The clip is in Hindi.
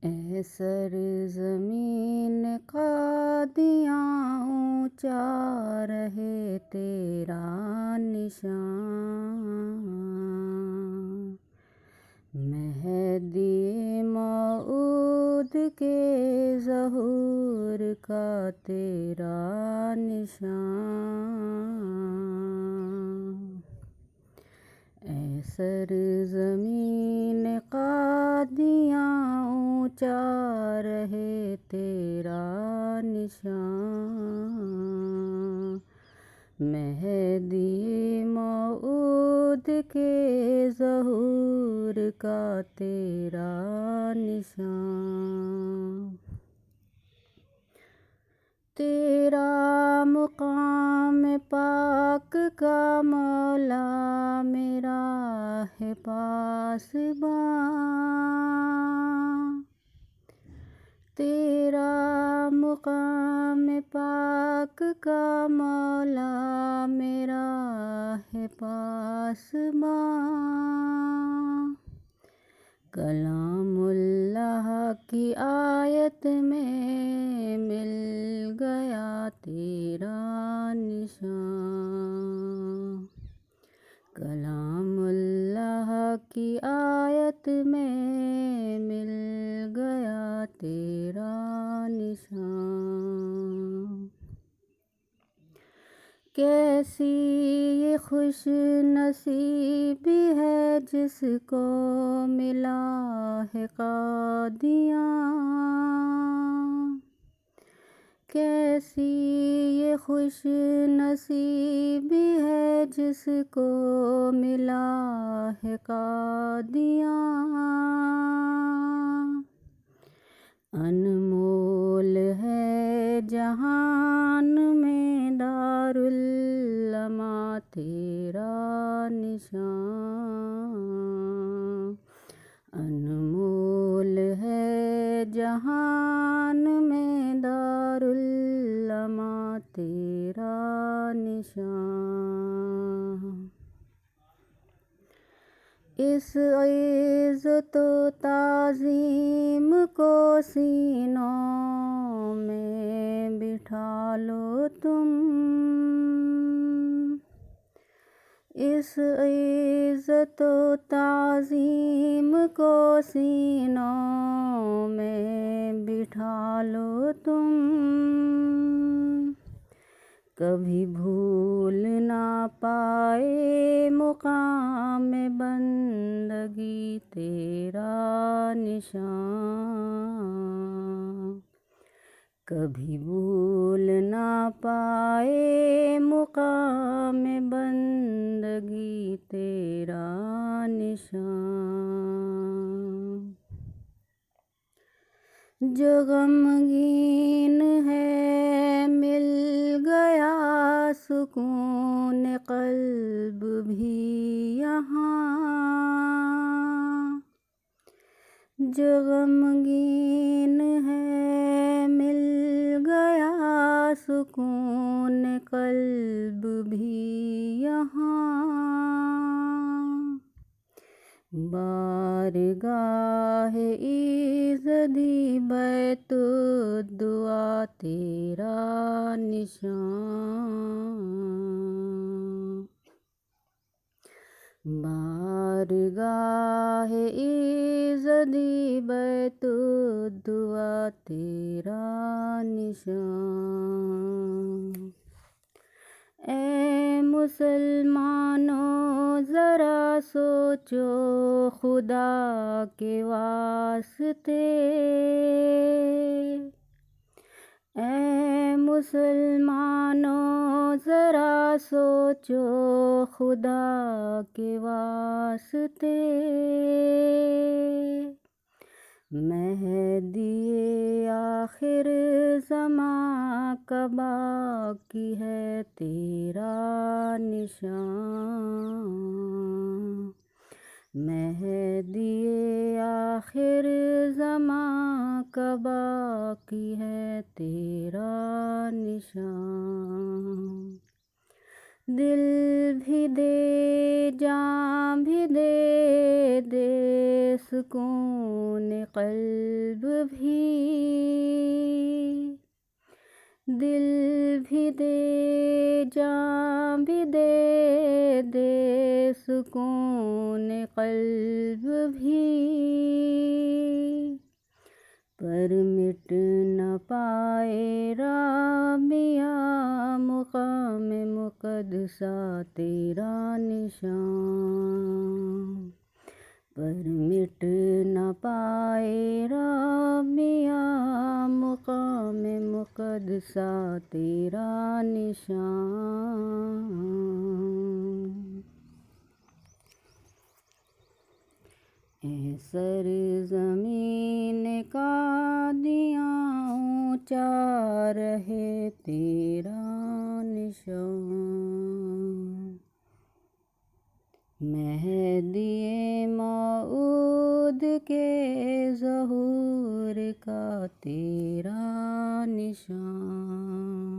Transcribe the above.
ऐ सरज़मीन क़ादियाँ ऊँचा रहे तेरा निशान। मेहदी मऊद के ज़हूर का तेरा निशान। ऐ सरज़मीन क़ादियाँ ऊँचा रहे तेरा निशान। मेहदी मऊद के ज़हूर का तेरा निशान। तेरा मुक़ाम पाक का मौला मेरा है पासबां। तेरा मुक़ाम पाक का मौला मेरा है पासबां। कलामुल्लाह की आयत में मिल गया तेरा निशान। कलामुल्लाह की आयत में मिल गया तेरा निशान। कैसी ये खुश नसीबी है जिसको मिला है क़ादियाँ। कैसी ये खुश नसीबी है जिसको मिला है क़ादियाँ। अनमोल है जहान में दारुल अमा तेरा निशान। अनमोल है जहान में दारुल अमा तेरा निशान। इस इज़्ज़त ताज़ीम को सीनों में बिठा लो तुम। इस इज़्ज़त ताज़ीम को सीनों में बिठा लो तुम। कभी भूल ना पाए मुक़ाम बंदगी तेरा निशान। कभी भूल ना पाए मुक़ाम बंदगी तेरा निशान। जो गमगीन है मिल गया सुकून क़ल्ब भी यहाँ। जो गमगीन है मिल गया सुकून क़ल्ब भी यहाँ। बारगाह इज़्ज़दी बैतुद्दुआ तेरा निशान। बारगाह इज़्ज़दी बैतुद्दुआ तेरा निशान। ऐ मुसलमानों ज़रा सोचो खुदा के वास्ते। ऐ मुसलमानों ज़रा सोचो खुदा के वास्ते। मेहदी आखिर ज़मां का बाकी है तेरा निशान। मेहदी आखिर ज़मां का बाकी है तेरा निशान। दिल भी दे जान भी दे दे सुकून क़ल्ब भी, दिल भी दे जान भी दे दे सुकून क़ल्ब भी, पर मिट न पाए रामिया मुक़ाम मुक़द्दसा तेरा निशान, पर मिट न पाए रामिया मुक़ाम मुक़द्दसा तेरा निशान। ए सरज़मीन का दिया ऊँचा रहे तेरा निशान, मेहदी मऊद के ज़हूर का तेरा निशान,